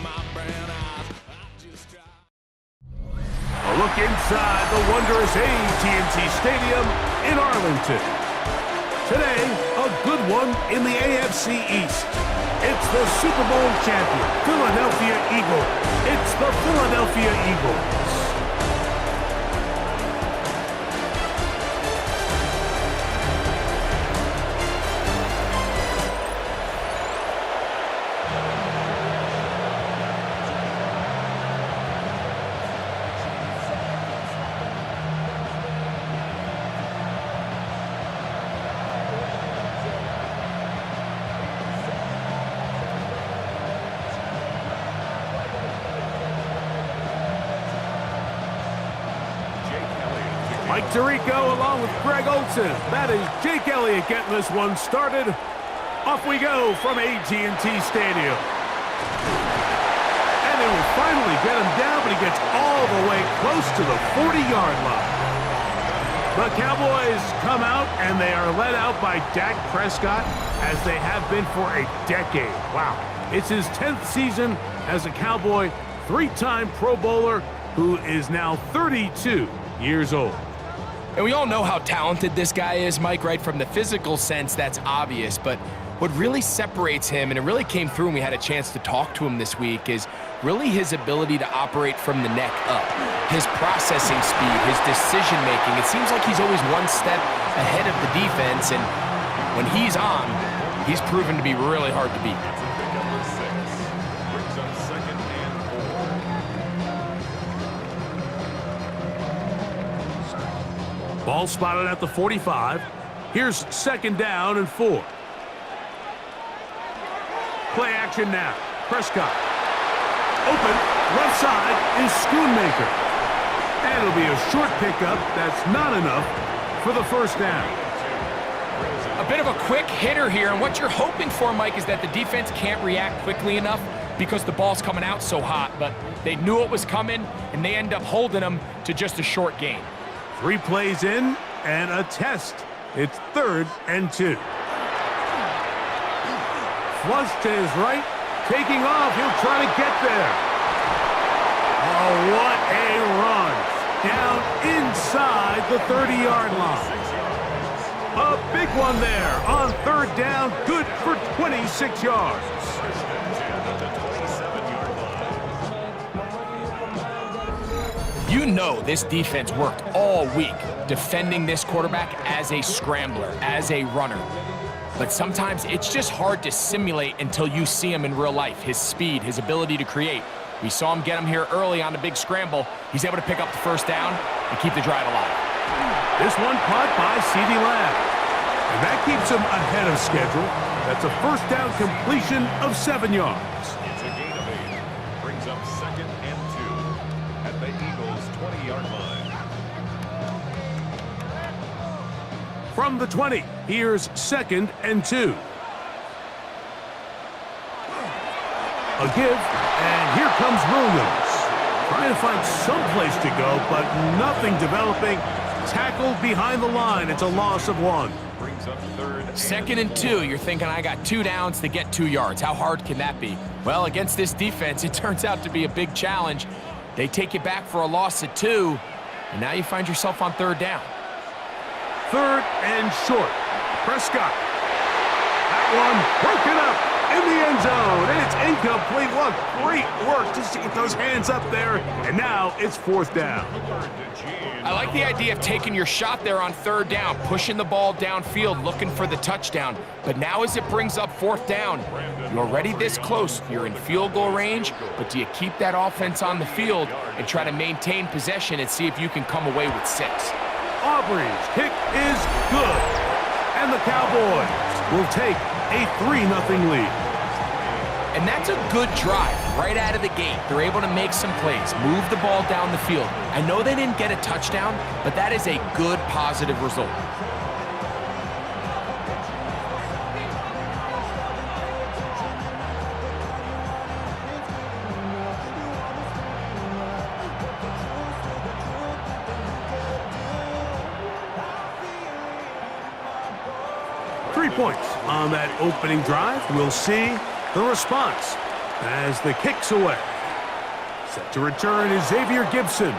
A look inside the wondrous AT&T Stadium in Arlington. Today, a good one in the AFC East. It's the Super Bowl champion, Philadelphia Eagles. It's the Philadelphia Eagles. Mike Tirico along with Greg Olsen. That is Jake Elliott getting this one started. Off we go from AT&T Stadium. And they will finally get him down, but he gets all the way close to the 40-yard line. The Cowboys come out, and they are led out by Dak Prescott, as they have been for a decade. Wow. It's his 10th season as a Cowboy, three-time Pro Bowler, who is now 32 years old. And we all know how talented this guy is, Mike, right? From the physical sense, that's obvious. But what really separates him, and it really came through when we had a chance to talk to him this week, is really his ability to operate from the neck up. His processing speed, his decision-making. It seems like he's always one step ahead of the defense, and when he's on, he's proven to be really hard to beat. Ball spotted at the 45. Here's second down and 4. Play action now. Prescott. Open. Left side is Schoonmaker. And it'll be a short pickup. That's not enough for the first down. A bit of a quick hitter here, and what you're hoping for, Mike, is that the defense can't react quickly enough because the ball's coming out so hot, but they knew it was coming, and they end up holding them to just a short gain. 3 plays in and a test. It's 3rd and 2. Flush to his right. Taking off. He'll try to get there. Oh, what a run. Down inside the 30-yard line. A big one there on 3rd down. Good for 26 yards. You know this defense worked all week defending this quarterback as a scrambler, as a runner. But sometimes it's just hard to simulate until you see him in real life, his speed, his ability to create. We saw him get him here early on the big scramble. He's able to pick up the first down and keep the drive alive. This one caught by CeeDee Lamb. And that keeps him ahead of schedule. That's a first down completion of 7 yards. It's a gain of 8. Brings up 2nd and 2 at the Eagles' 20-yard line. From the 20, here's 2nd and 2. A give, and here comes Williams. Trying to find some place to go, but nothing developing. Tackled behind the line. It's a loss of 1. Brings up 3rd. 2nd and 2. You're thinking, I got 2 downs to get 2 yards. How hard can that be? Well, against this defense, it turns out to be a big challenge. They take you back for a loss of 2, and now you find yourself on 3rd down. 3rd and short. Prescott. That one broken up in the end zone. And it's incomplete. What great work just to get those hands up there. And now it's 4th down. I like the idea of taking your shot there on 3rd down, pushing the ball downfield, looking for the touchdown. But now as it brings up 4th down, you're already this close. You're in field goal range, but do you keep that offense on the field and try to maintain possession and see if you can come away with 6? Aubrey's kick is good. And the Cowboys will take a 3-0 lead. And that's a good drive right out of the gate. They're able to make some plays, move the ball down the field. I know they didn't get a touchdown, but that is a good, positive result. Points on that opening drive. We'll see the response. as the kick's away. Set to return is Xavier Gibson.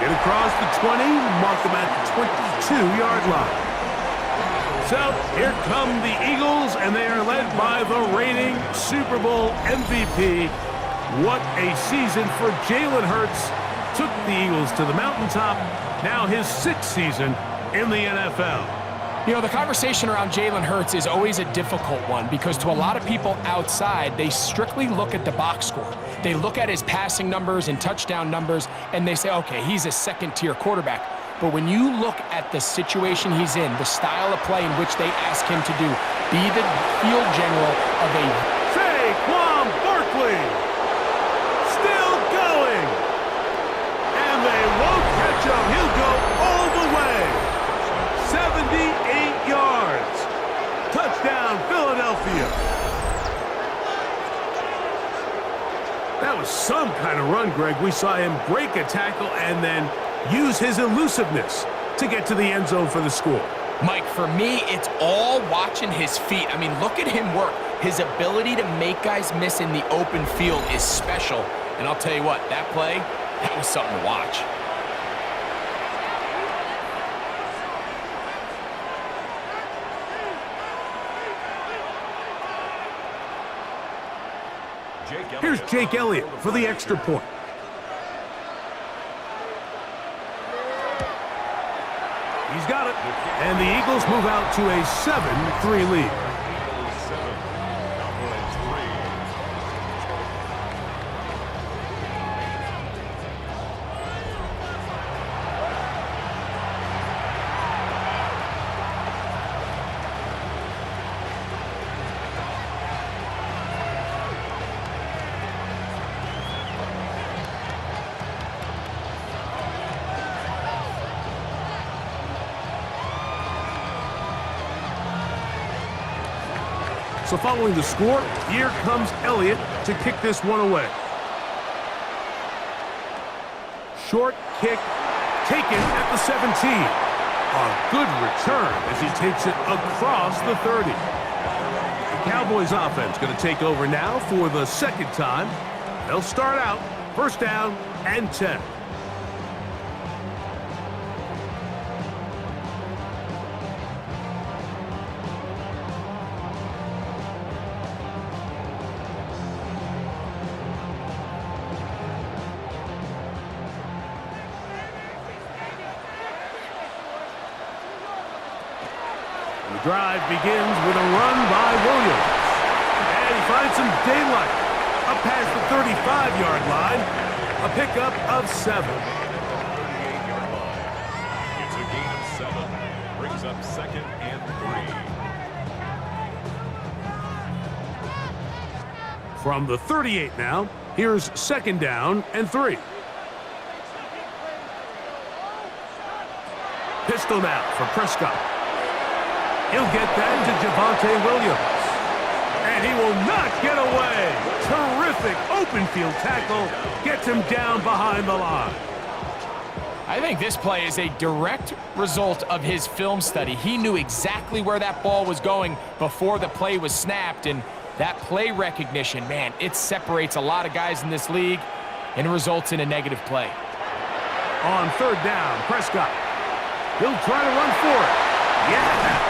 Get across the 20, mark them at the 22-yard line. So here come the Eagles, and they are led by the reigning Super Bowl MVP. What a season for Jalen Hurts. Took the Eagles to the mountaintop. Now his 6th season in the NFL. You know, the conversation around Jalen Hurts is always a difficult one because to a lot of people outside, they strictly look at the box score. They look at his passing numbers and touchdown numbers, and they say, okay, he's a second-tier quarterback. But when you look at the situation he's in, the style of play in which they ask him to do, be the field general of a... Saquon Barkley still going. And they won't catch him. He'll go all the way. 78 yards. Touchdown, Philadelphia. That was some kind of run, Greg. We saw him break a tackle and then use his elusiveness to get to the end zone for the score. Mike, for me, it's all watching his feet. I mean, look at him work. His ability to make guys miss in the open field is special. And I'll tell you what, that play, that was something to watch. Here's Jake Elliott for the extra point. He's got it. And the Eagles move out to a 7-3 lead. So following the score, here comes Elliott to kick this one away. Short kick taken at the 17. A good return as he takes it across the 30. The Cowboys offense going to take over now for the second time. They'll start out first down and 10. The drive begins with a run by Williams. And he finds some daylight up past the 35-yard line. A pickup of 7. 38-yard line. It's a gain of 7. Brings up 2nd and 3. From the 38 now, here's 2nd down and 3. Pistol now for Prescott. He'll get that to Javonte Williams. And he will not get away. Terrific open field tackle. Gets him down behind the line. I think this play is a direct result of his film study. He knew exactly where that ball was going before the play was snapped. And that play recognition, man, it separates a lot of guys in this league and results in a negative play. On 3rd down, Prescott. He'll try to run for it. Yeah!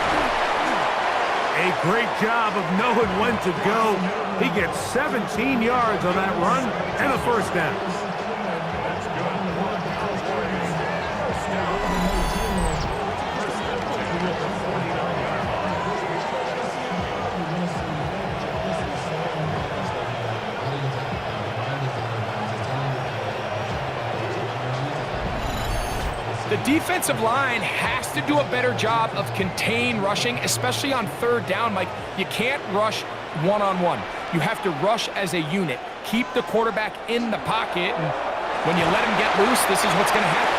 A great job of knowing when to go. He gets 17 yards on that run and a first down. The defensive line has to do a better job of contain rushing, especially on 3rd down. Mike, you can't rush one-on-one. You have to rush as a unit. Keep the quarterback in the pocket, and when you let him get loose, this is what's going to happen.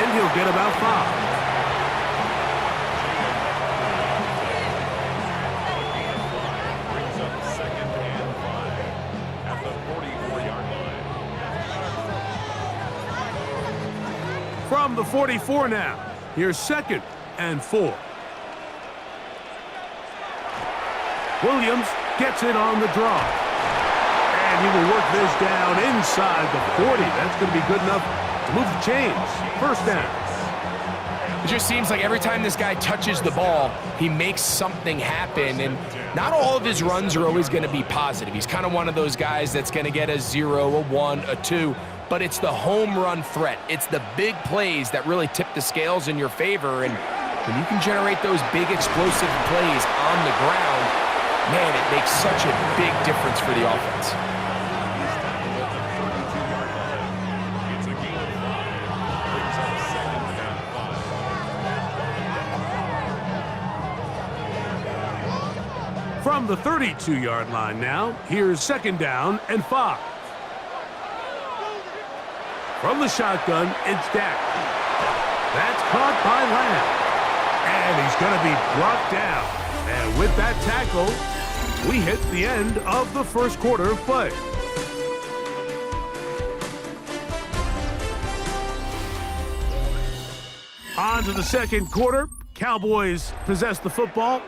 And he'll get about 5. From the 44 now, here's 2nd and 4. Williams gets it on the draw. he will work this down inside the 40. That's going to be good enough to move the chains. First down. It just seems like every time this guy touches the ball, he makes something happen, and not all of his runs are always going to be positive. He's kind of one of those guys that's going to get a 0, a 1, a 2, but it's the home run threat. It's the big plays that really tip the scales in your favor, and when you can generate those big explosive plays on the ground, man, it makes such a big difference for the offense. From the 32-yard line now, here's second down and 5. From the shotgun, it's Dak. That's caught by Lamb. And he's going to be brought down. And with that tackle, we hit the end of the first quarter of play. On to the second quarter. Cowboys possess the football.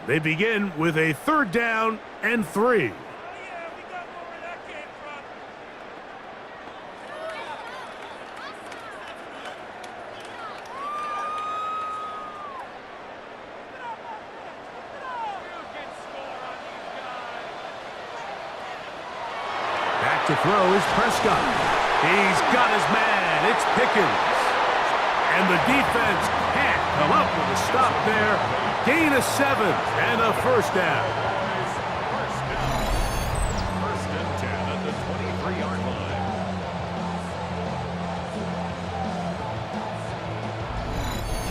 They begin with a third down and 3. Back to throw is Prescott. He's got his man. It's Pickens. And the defense can't come up with a stop there. Gain of 7 and a first down. First and 10 at the 23-yard line.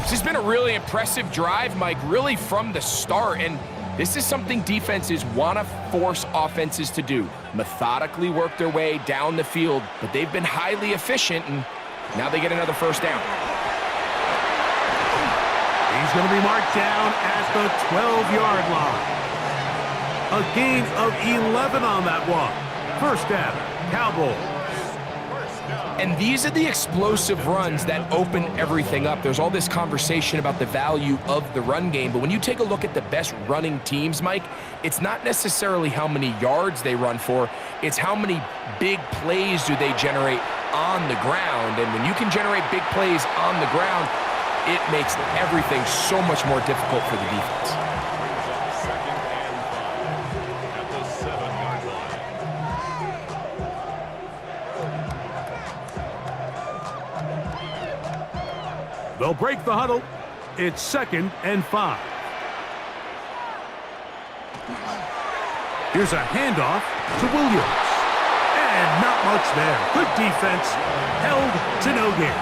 This has been a really impressive drive, Mike, really from the start, and this is something defenses want to force offenses to do. Methodically work their way down the field, but they've been highly efficient, and now they get another first down. He's going to be marked down at the 12-yard line. A gain of 11 on that one. First down, Cowboys. And these are the explosive runs that open everything up. There's all this conversation about the value of the run game, but when you take a look at the best running teams, Mike, it's not necessarily how many yards they run for, it's how many big plays do they generate on the ground. And when you can generate big plays on the ground, it makes everything so much more difficult for the defense. Second and 5 at the 7-yard line. They'll break the huddle. It's second and 5. Here's a handoff to Williams. And not much there. Good defense. Held to no gain.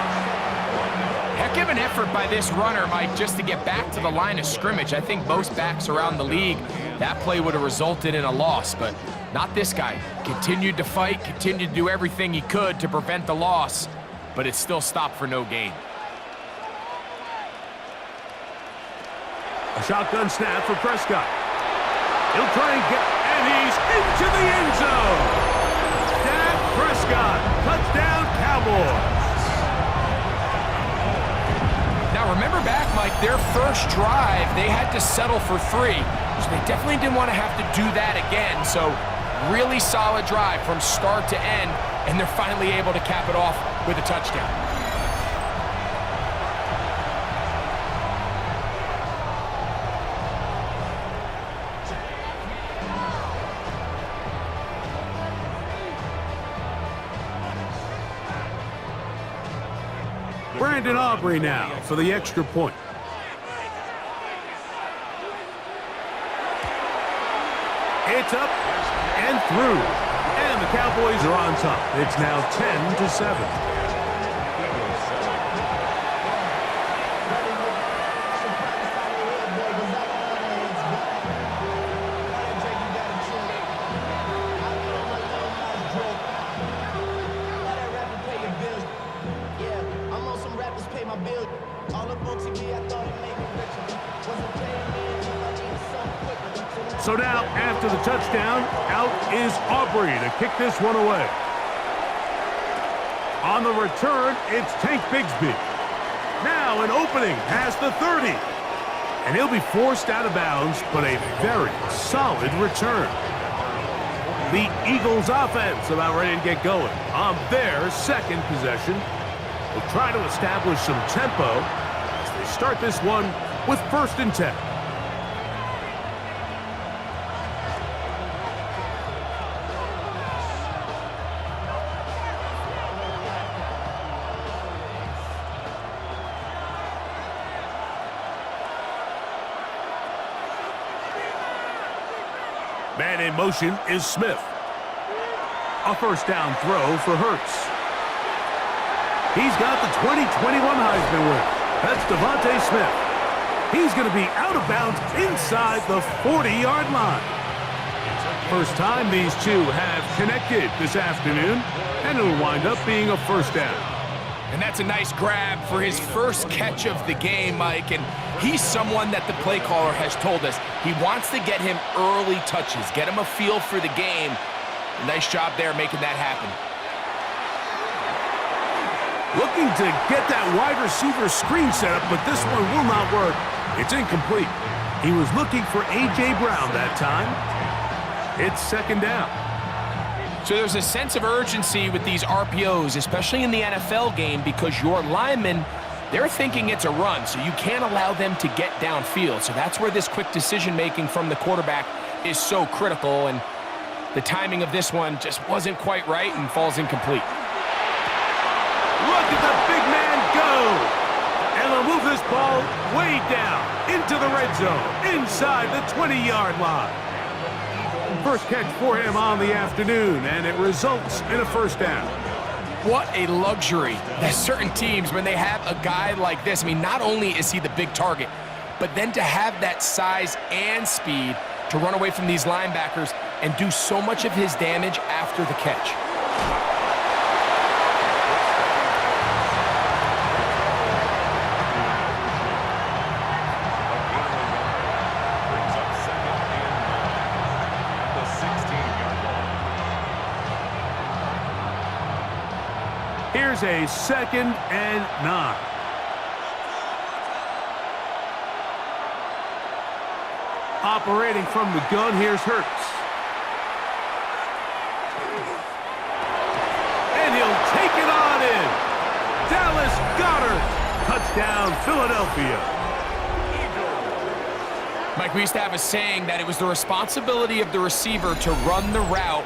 Heck of an effort by this runner, Mike, just to get back to the line of scrimmage. I think most backs around the league, that play would have resulted in a loss, but not this guy. Continued to fight, continued to do everything he could to prevent the loss, but it still stopped for no gain. A shotgun snap for Prescott. He'll try and get, and he's into the end zone. Dak Prescott, touchdown Cowboys. Now, remember back, Mike, their first drive, they had to settle for 3. So they definitely didn't want to have to do that again. So really solid drive from start to end, and they're finally able to cap it off with a touchdown. Brandon Aubrey now for the extra point. It's up and through. And the Cowboys are on top. It's now 10-7. So now, after the touchdown, out is Aubrey to kick this one away. On the return, it's Tank Bigsby. Now an opening past the 30. And he'll be forced out of bounds, but a very solid return. The Eagles offense about ready to get going on their second possession. They'll try to establish some tempo as they start this one with 1st and 10. Man in motion is Smith. A 1st down throw for Hurts. He's got the 2021 Heisman winner. That's Devontae Smith. He's going to be out of bounds inside the 40-yard line. First time these two have connected this afternoon, and it'll wind up being a 1st down. And that's a nice grab for his first catch of the game, Mike. And he's someone that the play caller has told us he wants to get him early touches, get him a feel for the game. Nice job there making that happen. Looking to get that wide receiver screen set up, but this one will not work. It's incomplete. He was looking for A.J. Brown that time. It's 2nd down. So there's a sense of urgency with these RPOs, especially in the NFL game, because your linemen, they're thinking it's a run, so you can't allow them to get downfield. So that's where this quick decision-making from the quarterback is so critical, and the timing of this one just wasn't quite right and falls incomplete. Look at the big man go! And they'll move this ball way down into the red zone, inside the 20-yard line. First catch for him on the afternoon, and it results in a 1st down. What a luxury that certain teams, when they have a guy like this, I mean, not only is he the big target, but then to have that size and speed to run away from these linebackers and do so much of his damage after the catch. Here's a 2nd and 9. Operating from the gun, here's Hurts. And he'll take it on in. Dallas Goedert. Touchdown, Philadelphia. Mike, we used to have a saying that it was the responsibility of the receiver to run the route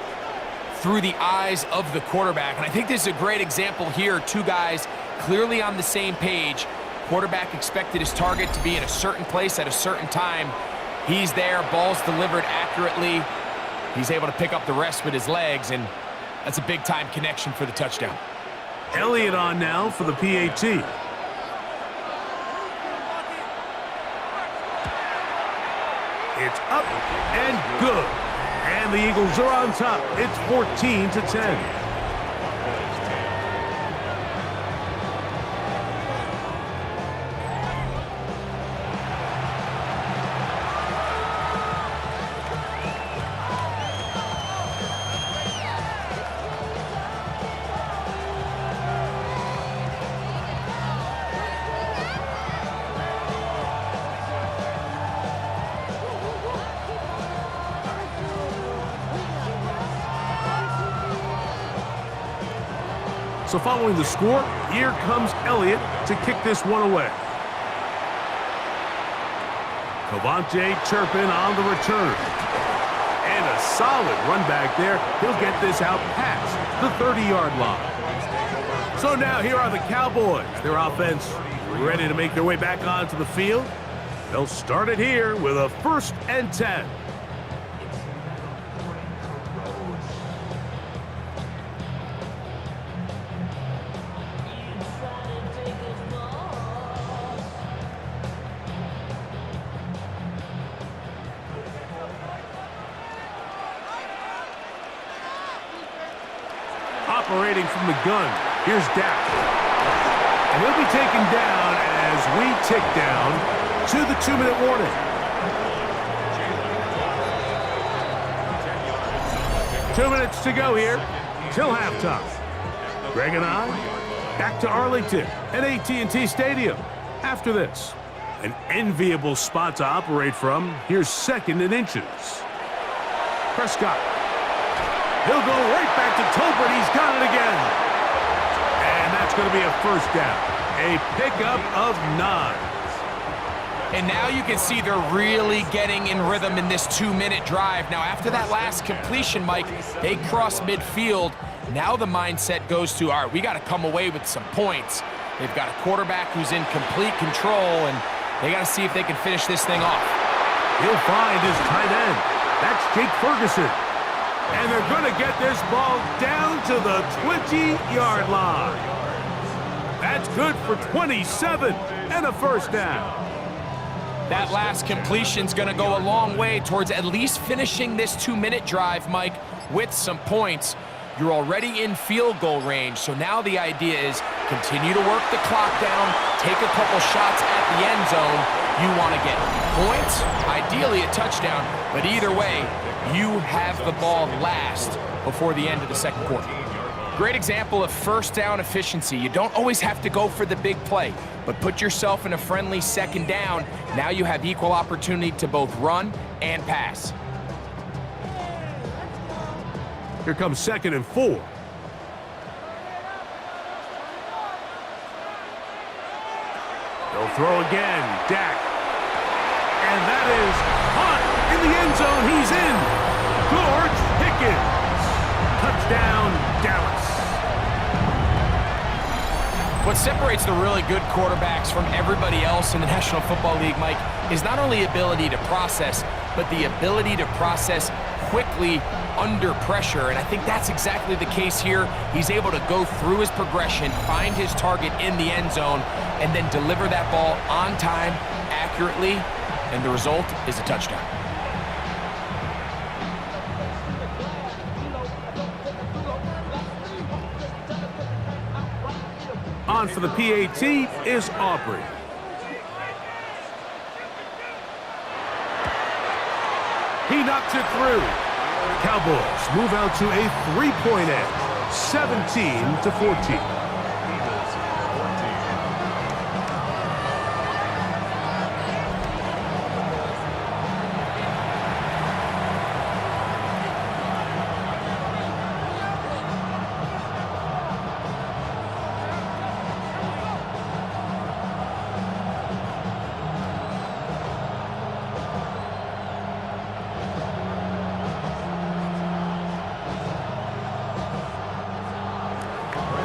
through the eyes of the quarterback. And I think this is a great example here. Two guys clearly on the same page. Quarterback expected his target to be in a certain place at a certain time. He's there, ball's delivered accurately. He's able to pick up the rest with his legs, and that's a big-time connection for the touchdown. Elliott on now for the PAT. It's up and good. And the Eagles are on top. It's 14-10. So following the score, here comes Elliott to kick this one away. Cavante Turpin on the return. And a solid run back there. He'll get this out past the 30-yard line. So now here are the Cowboys. Their offense ready to make their way back onto the field. They'll start it here with a 1st and 10. Operating from the gun, here's Dak. And he'll be taken down as we tick down to the 2-minute warning. 2 minutes to go here till halftime. Greg and I back to Arlington at AT&T Stadium. After this, an enviable spot to operate from. Here's 2nd and inches. Prescott. He'll go right back to Tolbert. He's got it again. And that's going to be a first down. A pickup of 9. And now you can see they're really getting in rhythm in this 2-minute drive. Now, after that last completion, Mike, they cross midfield. Now the mindset goes to, all right, we got to come away with some points. They've got a quarterback who's in complete control, and they got to see if they can finish this thing off. He'll find his tight end. That's Jake Ferguson. And they're going to get this ball down to the 20-yard line. That's good for 27 and a first down. That last completion's going to go a long way towards at least finishing this 2-minute drive, Mike, with some points. You're already in field goal range, so now the idea is continue to work the clock down, take a couple shots at the end zone. You want to get points, ideally a touchdown, but either way, you have the ball last before the end of the second quarter. Great example of first down efficiency. You don't always have to go for the big play, but put yourself in a friendly second down. Now you have equal opportunity to both run and pass. Here comes 2nd and 4. They'll throw again. Dak. And that is caught in the end zone. He's in. George Pickens. Touchdown, Dallas. What separates the really good quarterbacks from everybody else in the National Football League, Mike, is not only ability to process, but the ability to process quickly under pressure. And I think that's exactly the case here. He's able to go through his progression, find his target in the end zone, and then deliver that ball on time, accurately, and the result is a touchdown. On for the PAT is Aubrey. He knocks it through. Cowboys move out to a 3-point edge, 17-14.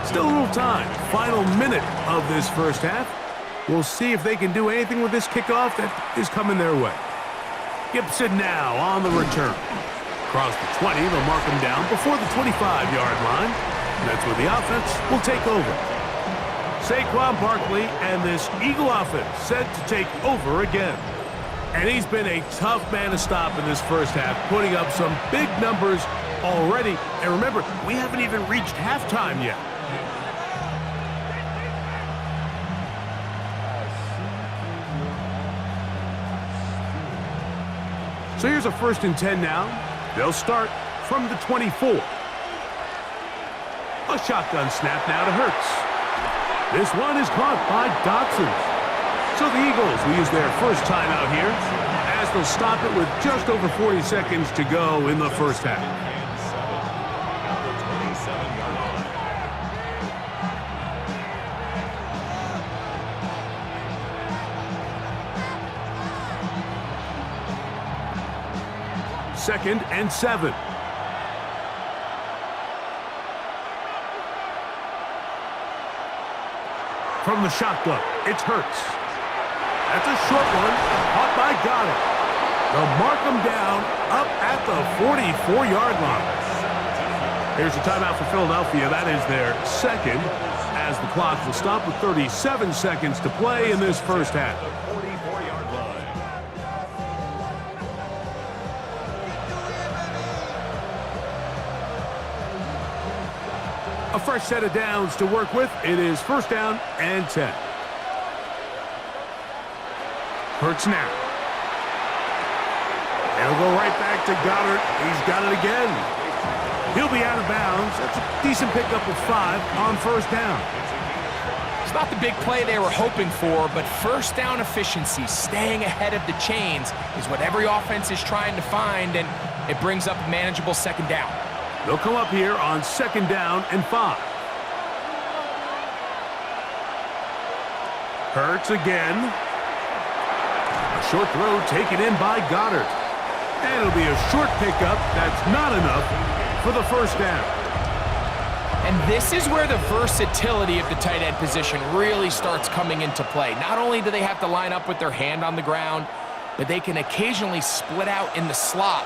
Still a little time. Final minute of this first half. We'll see if they can do anything with this kickoff that is coming their way. Gibson now on the return. Across the 20, they'll mark him down before the 25-yard line. And that's where the offense will take over. Saquon Barkley and this Eagle offense set to take over again. And he's been a tough man to stop in this first half, putting up some big numbers already. And remember, we haven't even reached halftime yet. So here's a 1st and 10 now. They'll start from the 24. A shotgun snap now to Hurts. This one is caught by Dotson. So the Eagles will use their first timeout here as they'll stop it with just over 40 seconds to go in the first half. Second and 7. From the shotgun, it's Hurts. That's a short one, caught by Goddard. They'll mark him down up at the 44-yard line. Here's a timeout for Philadelphia. That is their second, as the clock will stop with 37 seconds to play in this first half. A fresh set of downs to work with. It is 1st down and 10. Hurts now. He'll go right back to Goddard. He's got it again. He'll be out of bounds. That's a decent pickup of 5 on 1st down. It's not the big play they were hoping for, but first down efficiency, staying ahead of the chains, is what every offense is trying to find, and it brings up a manageable 2nd down. They'll come up here on 2nd down and 5. Hurts again. A short throw taken in by Goddard. And it'll be a short pickup. That's not enough for the first down. And this is where the versatility of the tight end position really starts coming into play. Not only do they have to line up with their hand on the ground, but they can occasionally split out in the slot.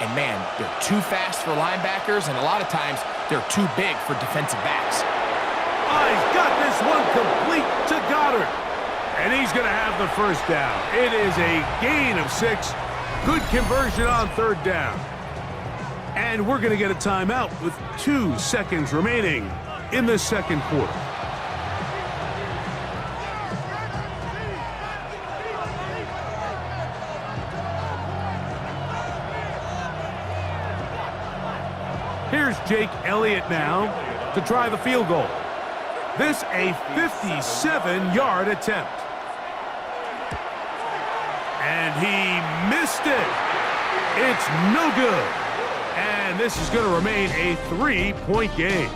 And man, they're too fast for linebackers, and a lot of times they're too big for defensive backs. Oh, he's got this one complete to Goddard. And he's going to have the first down. It is a gain of 6. Good conversion on 3rd down. And we're going to get a timeout with 2 seconds remaining in the 2nd quarter. Here's Jake Elliott now to try the field goal. This a 57-yard attempt. And he missed it. It's no good. And this is going to remain a 3-point game.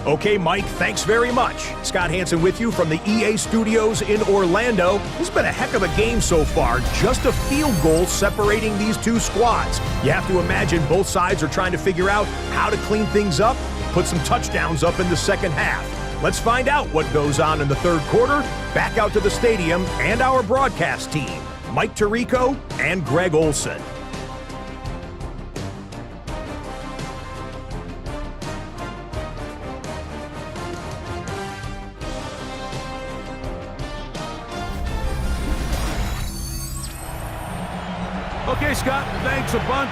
Okay, Mike, thanks very much. Scott Hansen with you from the EA Studios in Orlando. This has been a heck of a game so far. Just a field goal separating these two squads. You have to imagine both sides are trying to figure out how to clean things up, put some touchdowns up in the second half. Let's find out what goes on in the 3rd quarter. Back out to the stadium and our broadcast team, Mike Tirico and Greg Olson. Okay, Scott, thanks a bunch.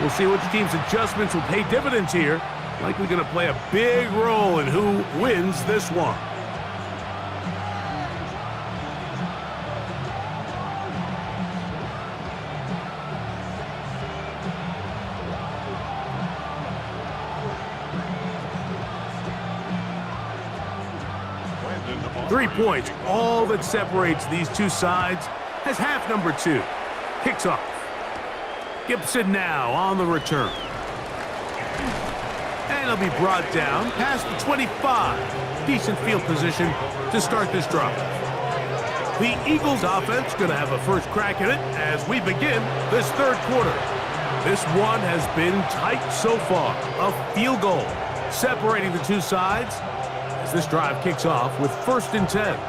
We'll see which team's adjustments will pay dividends here. Likely going to play a big role in who wins this one. Brandon 3 points, all that separates these two sides, as half number 2 kicks off. Gibson now on the return. And he'll be brought down past the 25. Decent field position to start this drive. The Eagles offense going to have a first crack at it as we begin this 3rd quarter. This one has been tight so far. A field goal separating the two sides as this drive kicks off with 1st and 10.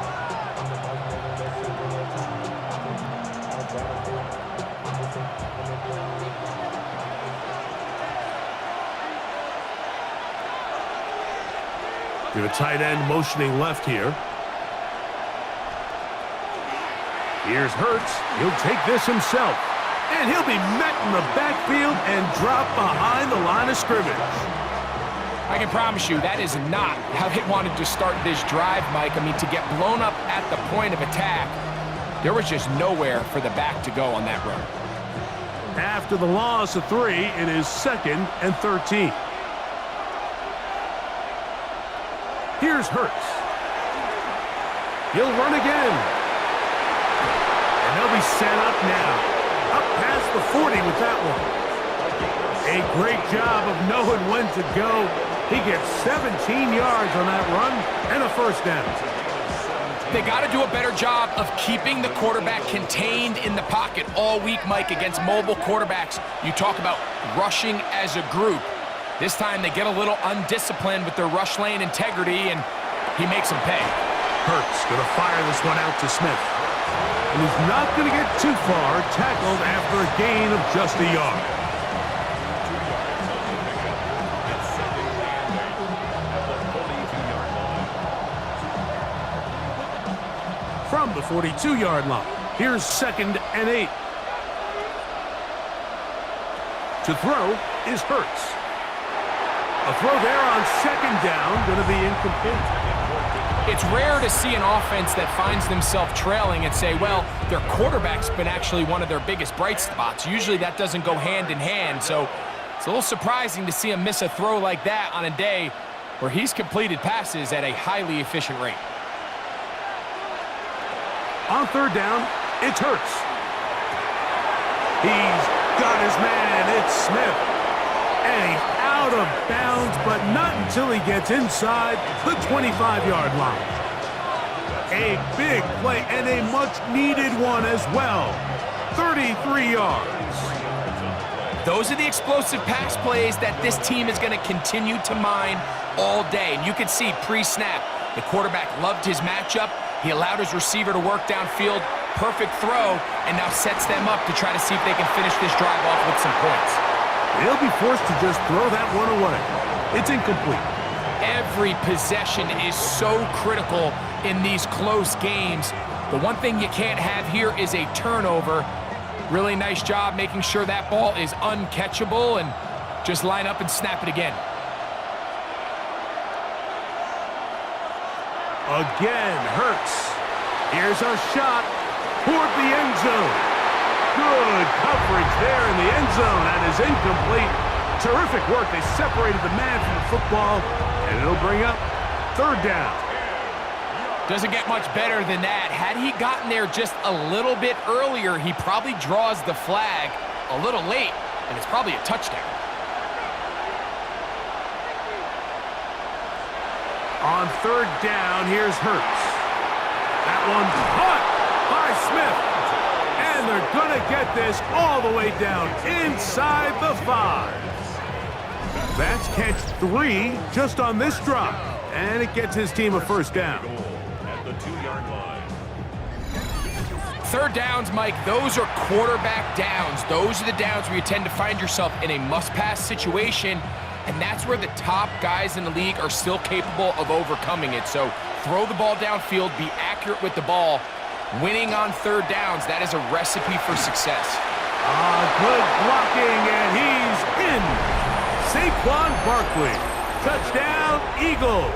We have a tight end motioning left here. Here's Hurts. He'll take this himself. And he'll be met in the backfield and drop behind the line of scrimmage. I can promise you that is not how they wanted to start this drive, Mike. I mean, to get blown up at the point of attack, there was just nowhere for the back to go on that run. After the loss of 3, it is 2nd and 13. Here's Hurts. He'll run again. And they'll be set up now. Up past the 40 with that one. A great job of knowing when to go. He gets 17 yards on that run and a first down. They got to do a better job of keeping the quarterback contained in the pocket all week, Mike, against mobile quarterbacks. You talk about rushing as a group. This time they get a little undisciplined with their rush lane integrity, and he makes them pay. Hurts going to fire this one out to Smith. And he's not going to get too far, tackled after a gain of just a yard. From the 42-yard line, here's 2nd and 8. To throw is Hurts. A throw there on 2nd down, going to be incomplete. It's rare to see an offense that finds themselves trailing and say, well, their quarterback's been actually one of their biggest bright spots. Usually that doesn't go hand in hand, so it's a little surprising to see him miss a throw like that on a day where he's completed passes at a highly efficient rate. On 3rd down, it's Hurts. He's got his man. It's Smith. And he's out of bounds, but not until he gets inside the 25-yard line. A big play and a much-needed one as well. 33 yards. Those are the explosive pass plays that this team is going to continue to mine all day. And you can see pre-snap, the quarterback loved his matchup. He allowed his receiver to work downfield. Perfect throw, and now sets them up to try to see if they can finish this drive off with some points. He'll be forced to just throw that one away. It's incomplete. Every possession is so critical in these close games. The one thing you can't have here is a turnover. Really nice job making sure that ball is uncatchable, and just line up and snap it again. Again, Hurts. Here's a shot toward the end zone. Good coverage there in the end zone. That is incomplete. Terrific work. They separated the man from the football, and it'll bring up third down. Doesn't get much better than that. Had he gotten there just a little bit earlier, he probably draws the flag a little late, and it's probably a touchdown. On third down, here's Hurts. That one caught by Smith. And they're going to get this all the way down inside the 5. That's catch 3 just on this drop. And it gets his team a first down. At the 2-yard line. Third downs, Mike, those are quarterback downs. Those are the downs where you tend to find yourself in a must-pass situation, and that's where the top guys in the league are still capable of overcoming it. So throw the ball downfield, be accurate with the ball. Winning on third downs, that is a recipe for success. Good blocking, and he's in. Saquon Barkley. Touchdown, Eagles.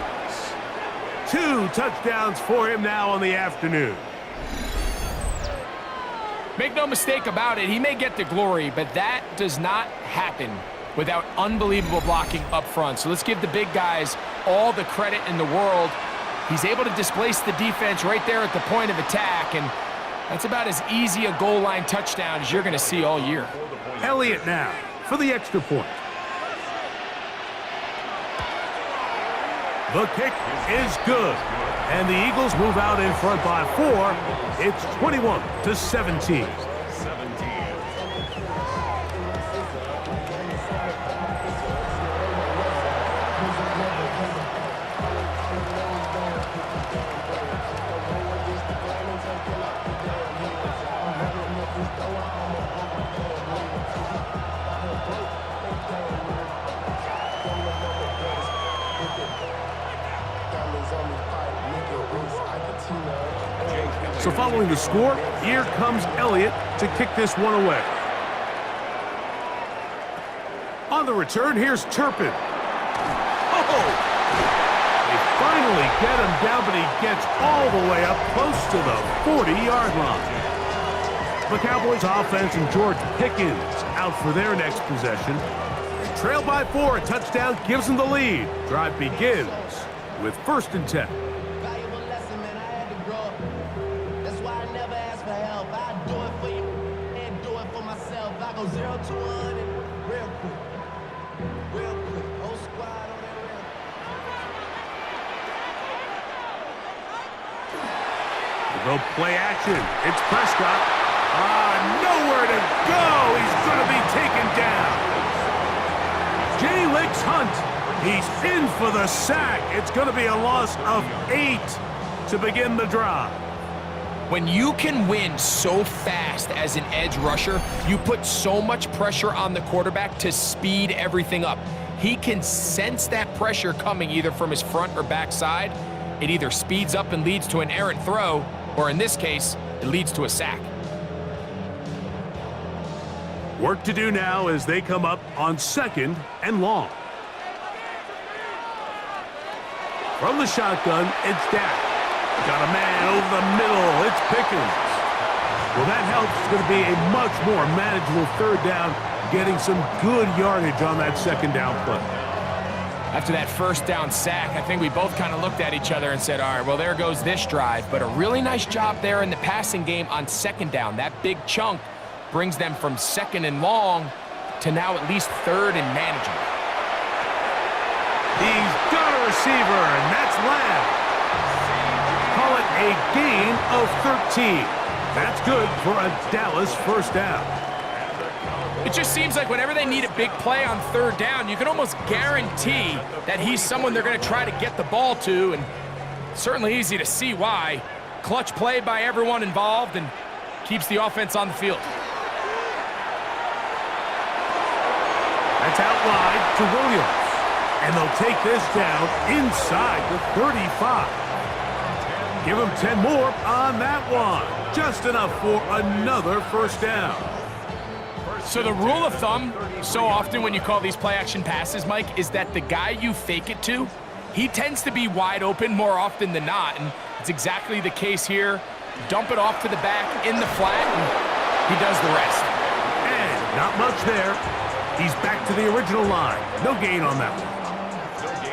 2 touchdowns for him now on the afternoon. Make no mistake about it, he may get the glory, but that does not happen without unbelievable blocking up front. So let's give the big guys all the credit in the world. He's able to displace the defense right there at the point of attack, and that's about as easy a goal line touchdown as you're going to see all year. Elliott now for the extra point. The kick is good, and the Eagles move out in front by 4. It's 21-17. So following the score, here comes Elliott to kick this one away. On the return, here's Turpin. Oh! They finally get him down, but he gets all the way up close to the 40-yard line. The Cowboys offense and George Pickens out for their next possession. Trailed by 4, a touchdown gives them the lead. Drive begins with 1st and 10. Go 0 to 1 real quick. Whole squad on that We'll go play action. It's Prescott. Nowhere to go. He's going to be taken down. Jay Licks Hunt. He's in for the sack. It's going to be a loss of 8 to begin the drive. When you can win so fast as an edge rusher, you put so much pressure on the quarterback to speed everything up. He can sense that pressure coming either from his front or back side. It either speeds up and leads to an errant throw, or in this case, it leads to a sack. Work to do now as they come up on 2nd and long. From the shotgun, it's Dak. Got a man over the middle. It's Pickens. Well, that helps. It's going to be a much more manageable 3rd down, getting some good yardage on that 2nd down play. After that 1st down sack, I think we both kind of looked at each other and said, all right, well, there goes this drive. But a really nice job there in the passing game on 2nd down. That big chunk brings them from 2nd and long to now at least 3rd and manageable. He's got a receiver, and that's Lamb. Call it a gain of 13. That's good for a Dallas first down. It just seems like whenever they need a big play on 3rd down, you can almost guarantee that he's someone they're going to try to get the ball to, and certainly easy to see why. Clutch play by everyone involved and keeps the offense on the field. That's out wide to Williams. And they'll take this down inside the 35. Give him 10 more on that one. Just enough for another first down. So the rule of thumb, so often when you call these play-action passes, Mike, is that the guy you fake it to, he tends to be wide open more often than not, and it's exactly the case here. Dump it off to the back in the flat, and he does the rest. And not much there. He's back to the original line. No gain on that one.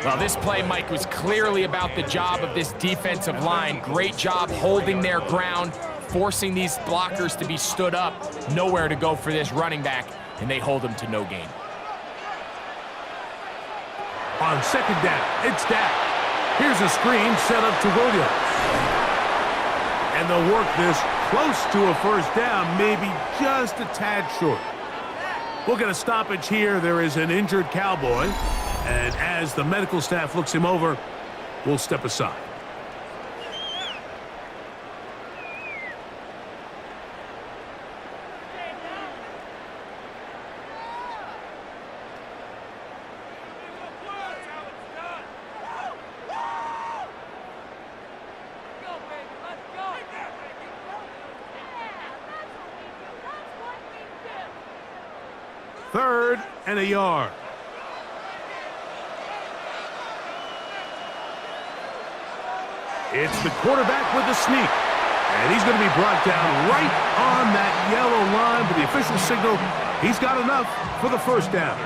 Well, this play, Mike, was clearly about the job of this defensive line. Great job holding their ground, forcing these blockers to be stood up. Nowhere to go for this running back, and they hold him to no gain. On 2nd down, it's Dak. Here's a screen set up to Williams. And they'll work this close to a first down, maybe just a tad short. We'll get a stoppage here. There is an injured Cowboy. And as the medical staff looks him over, we'll step aside. Third and a yard. It's the quarterback with the sneak. And he's going to be brought down right on that yellow line. But the official signal, he's got enough for the first down.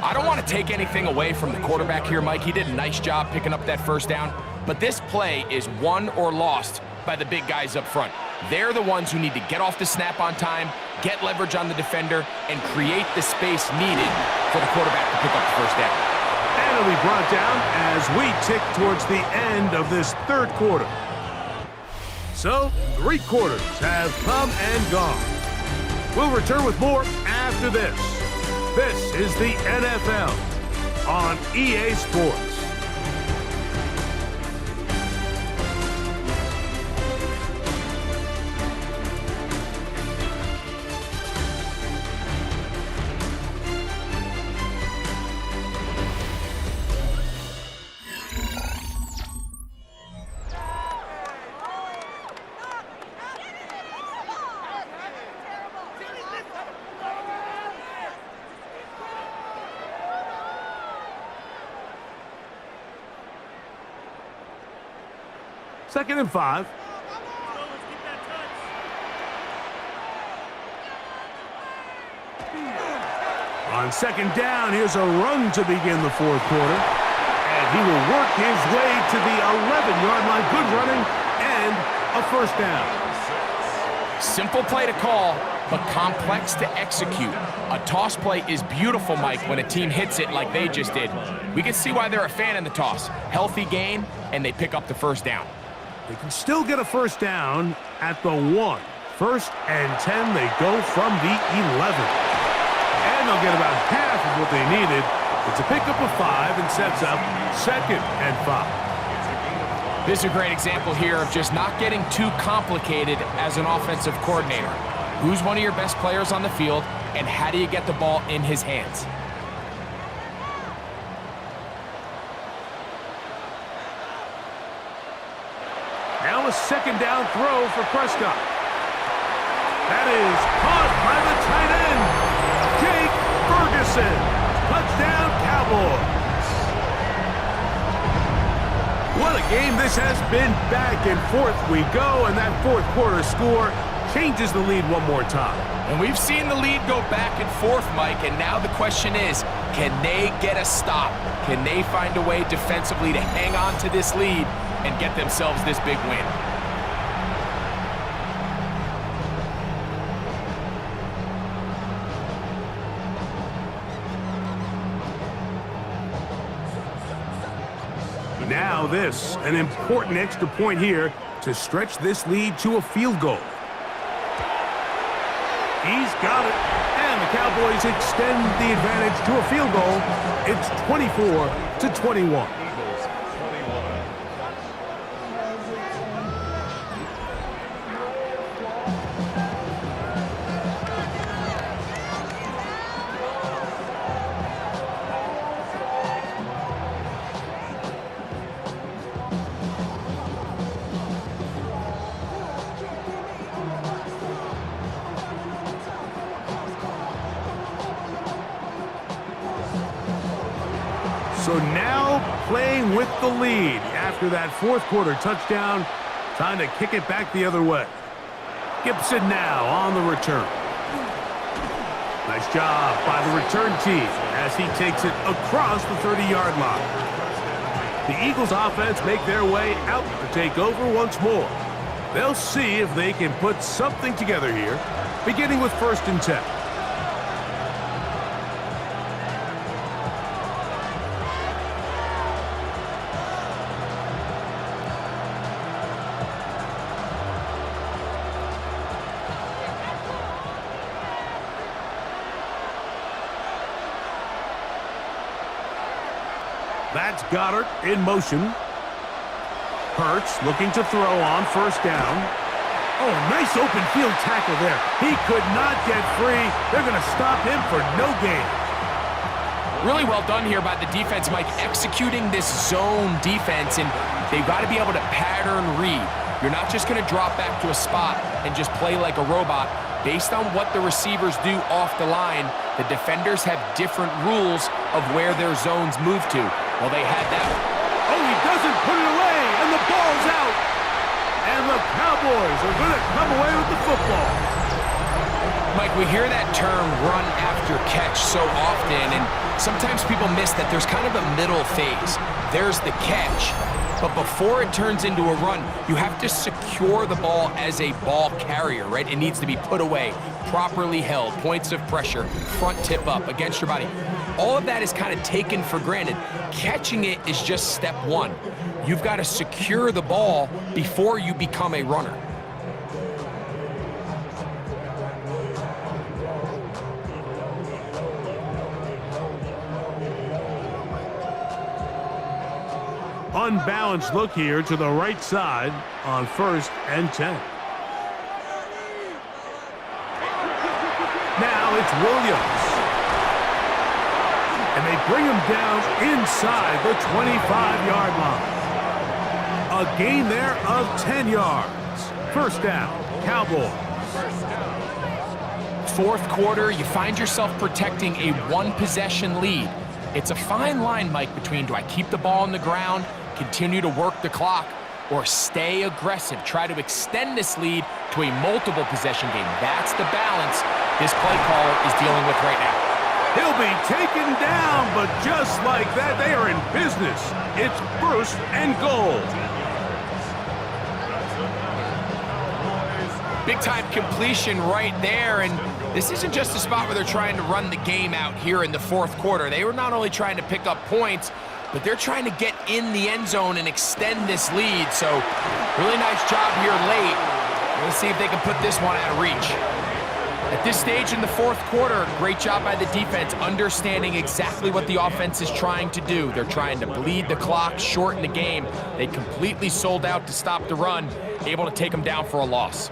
I don't want to take anything away from the quarterback here, Mike. He did a nice job picking up that first down. But this play is won or lost by the big guys up front. They're the ones who need to get off the snap on time, get leverage on the defender, and create the space needed for the quarterback to pick up the first down. And it'll be brought down as we tick towards the end of this third quarter. So, 3 quarters have come and gone. We'll return with more after this. This is the NFL on EA Sports. Second and 5. On 2nd down, here's a run to begin the 4th quarter. And he will work his way to the 11-yard line. Good running and a first down. Simple play to call, but complex to execute. A toss play is beautiful, Mike, when a team hits it like they just did. We can see why they're a fan in the toss. Healthy gain, and they pick up the first down. They can still get a first down at the 1. 1st and 10, they go from the 11. And they'll get about half of what they needed. It's a pickup of 5 and sets up 2nd and 5. This is a great example here of just not getting too complicated as an offensive coordinator. Who's one of your best players on the field, and how do you get the ball in his hands? Now a 2nd down throw for Prescott. That is caught by the tight end, Jake Ferguson. Touchdown, Cowboys. What a game this has been. Back and forth we go, and that 4th quarter score changes the lead one more time. And we've seen the lead go back and forth, Mike, and now the question is, can they get a stop? Can they find a way defensively to hang on to this lead and get themselves this big win? Now this, an important extra point here to stretch this lead to a field goal. He's got it, and the Cowboys extend the advantage to a field goal. It's 24-21. So now playing with the lead after that fourth quarter touchdown. Time to kick it back the other way. Gibson now on the return. Nice job by the return team as he takes it across the 30-yard line. The Eagles offense make their way out to take over once more. They'll see if they can put something together here, beginning with 1st and 10. That's Goddard in motion. Hurts looking to throw on 1st down. Oh, nice open field tackle there. He could not get free. They're going to stop him for no gain. Really well done here by the defense, Mike, executing this zone defense, and they've got to be able to pattern read. You're not just going to drop back to a spot and just play like a robot. Based on what the receivers do off the line, the defenders have different rules of where their zones move to. Well, they had that. Oh, he doesn't put it away, and the ball's out. And the Cowboys are going to come away with the football. Mike, we hear that term run after catch so often, and sometimes people miss that there's kind of a middle phase. There's the catch, but before it turns into a run, you have to secure the ball as a ball carrier, right? It needs to be put away, properly held, points of pressure, front tip up against your body. All of that is kind of taken for granted. Catching it is just step one. You've got to secure the ball before you become a runner. Unbalanced look here to the right side on 1st and 10. Now it's Williams. And they bring him down inside the 25-yard line. A gain there of 10 yards. 1st down, Cowboys. 4th quarter, you find yourself protecting a one-possession lead. It's a fine line, Mike, between do I keep the ball on the ground, continue to work the clock, or stay aggressive, try to extend this lead to a multiple possession game. That's the balance this play caller is dealing with right now. He'll be taken down, but just like that, they are in business. It's 1st and goal. Big-time completion right there, and this isn't just a spot where they're trying to run the game out here in the 4th quarter. They were not only trying to pick up points, but they're trying to get in the end zone and extend this lead. So really nice job here late. Let's see if they can put this one out of reach. At this stage in the 4th quarter, great job by the defense understanding exactly what the offense is trying to do. They're trying to bleed the clock, shorten the game. They completely sold out to stop the run, able to take them down for a loss.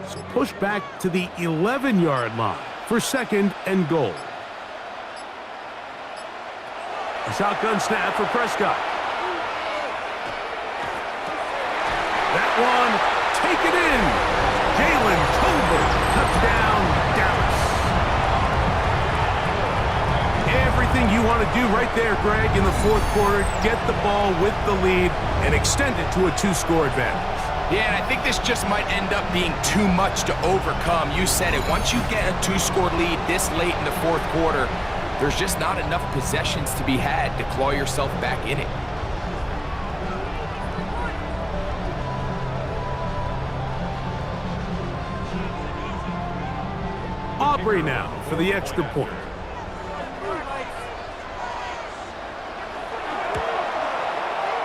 So push back to the 11-yard line for 2nd and goal. A shotgun snap for Prescott. That one, take it in. Jalen Tolbert, touchdown, Dallas. Everything you want to do right there, Greg, in the 4th quarter, get the ball with the lead and extend it to a 2-score advantage. Yeah, and I think this just might end up being too much to overcome. You said it. Once you get a 2-score lead this late in the 4th quarter, there's just not enough possessions to be had to claw yourself back in it. Aubrey now for the extra point.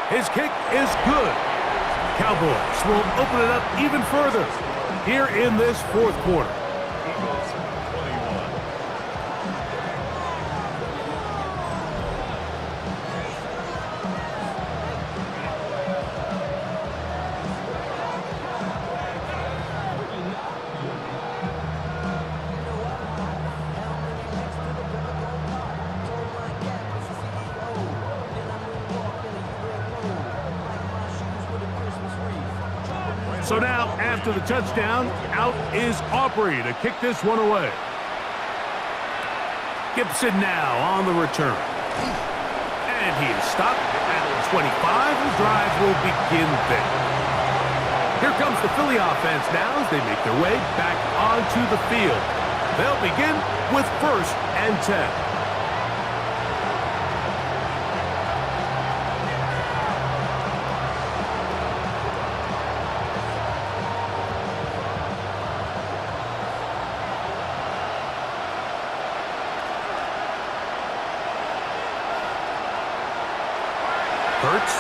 His kick is good. Cowboys will open it up even further here in this fourth quarter. Eagles 21. So now, after the touchdown, out is Aubrey to kick this one away. Gibson now on the return. And he is stopped at the 25. The drive will begin there. Here comes the Philly offense now as they make their way back onto the field. They'll begin with 1st and 10. Hurts.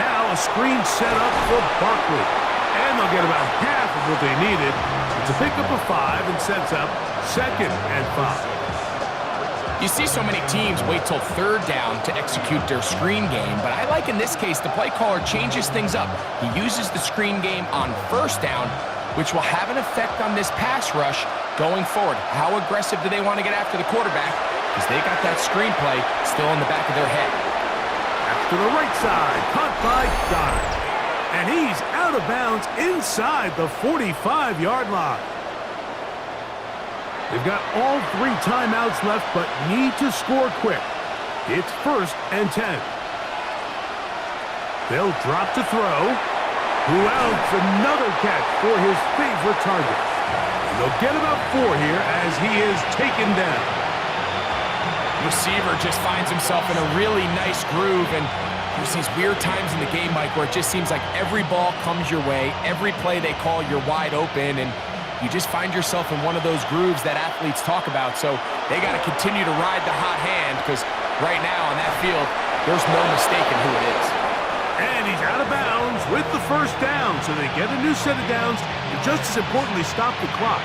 Now a screen set up for Barkley. And they'll get about half of what they needed. It's a pickup of 5 and sets up 2nd and 5. You see so many teams wait till 3rd down to execute their screen game, but I like in this case the play caller changes things up. He uses the screen game on 1st down, which will have an effect on this pass rush going forward. How aggressive do they want to get after the quarterback? Because they got that screen play still in the back of their head. To the right side, caught by Goddard. And he's out of bounds inside the 45-yard line. They've got all 3 timeouts left, but need to score quick. It's 1st and 10. They'll drop to throw. Who else? Another catch for his favorite target. And they'll get about 4 here as he is taken down. Receiver just finds himself in a really nice groove, and there's these weird times in the game, Mike, where it just seems like every ball comes your way, every play they call, you're wide open, and you just find yourself in one of those grooves that athletes talk about. So they got to continue to ride the hot hand, because right now on that field, there's no mistaking who it is. And he's out of bounds with the 1st down, so they get a new set of downs, and just as importantly, stop the clock.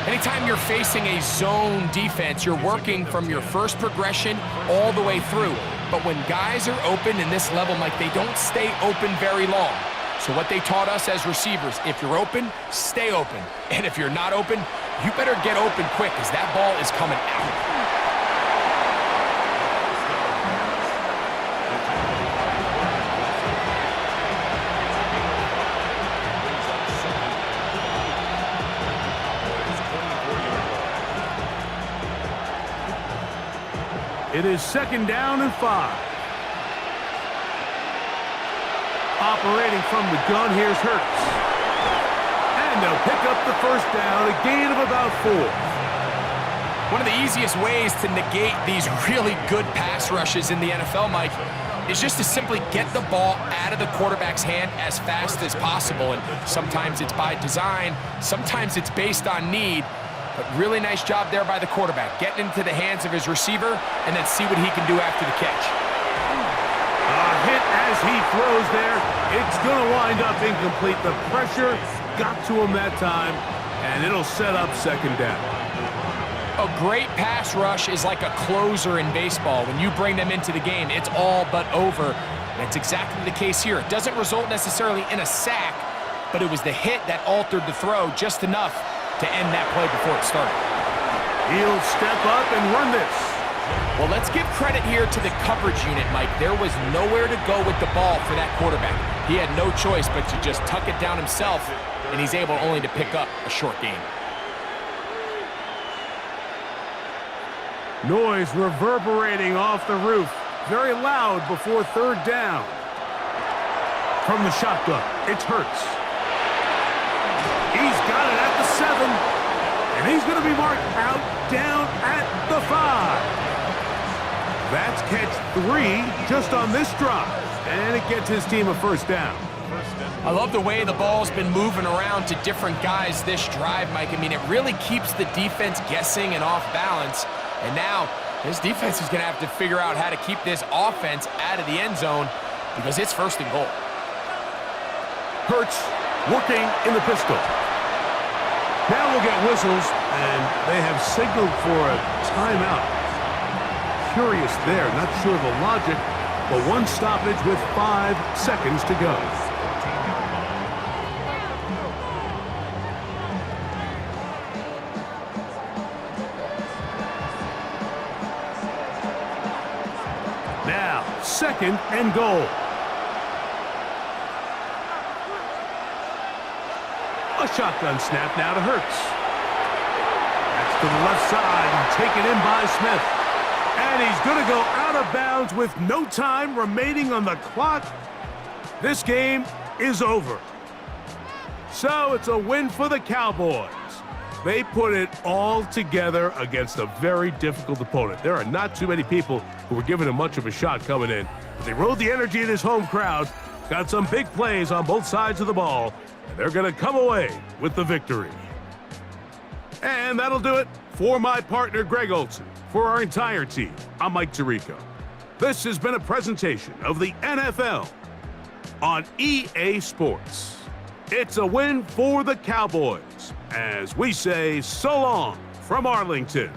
Anytime you're facing a zone defense, you're working from your first progression all the way through. But when guys are open in this level, Mike, they don't stay open very long. So what they taught us as receivers, if you're open, stay open. And if you're not open, you better get open quick, because that ball is coming out. It is 2nd down and 5. Operating from the gun, here's Hurts. And they'll pick up the 1st down, a gain of about 4. One of the easiest ways to negate these really good pass rushes in the NFL, Mike, is just to simply get the ball out of the quarterback's hand as fast as possible. And sometimes it's by design, sometimes it's based on need. But really nice job there by the quarterback, getting into the hands of his receiver and then see what he can do after the catch. A hit as he throws there. It's going to wind up incomplete. The pressure got to him that time, and it'll set up 2nd down. A great pass rush is like a closer in baseball. When you bring them into the game, it's all but over. And it's exactly the case here. It doesn't result necessarily in a sack, but it was the hit that altered the throw just enough to end that play before it started. He'll step up and run this. Well, let's give credit here to the coverage unit, Mike. There was nowhere to go with the ball for that quarterback. He had no choice but to just tuck it down himself, and he's able only to pick up a short gain. Noise reverberating off the roof. Very loud before 3rd down. From the shotgun, it's Hurts. He's got it at the 7, and he's going to be marked out down at the 5. That's catch 3 just on this drive, and it gets his team a 1st down. I love the way the ball's been moving around to different guys this drive, Mike. I mean, it really keeps the defense guessing and off balance. And now His defense is going to have to figure out how to keep this offense out of the end zone because it's 1st and goal. Hurts working in the pistol. Now we'll get whistles, and they have signaled for a timeout. Curious there, not sure of the logic, but one stoppage with 5 seconds to go. Now, 2nd and goal. A shotgun snap now to Hurts. That's to the left side and taken in by Smith. And he's going to go out of bounds with no time remaining on the clock. This game is over. So it's a win for the Cowboys. They put it all together against a very difficult opponent. There are not too many people who were giving him much of a shot coming in. But they rode the energy in his home crowd, got some big plays on both sides of the ball, and they're going to come away with the victory. And that'll do it for my partner, Greg Olson. For our entire team, I'm Mike Tirico. This has been a presentation of the NFL on EA Sports. It's a win for the Cowboys, as we say so long from Arlington.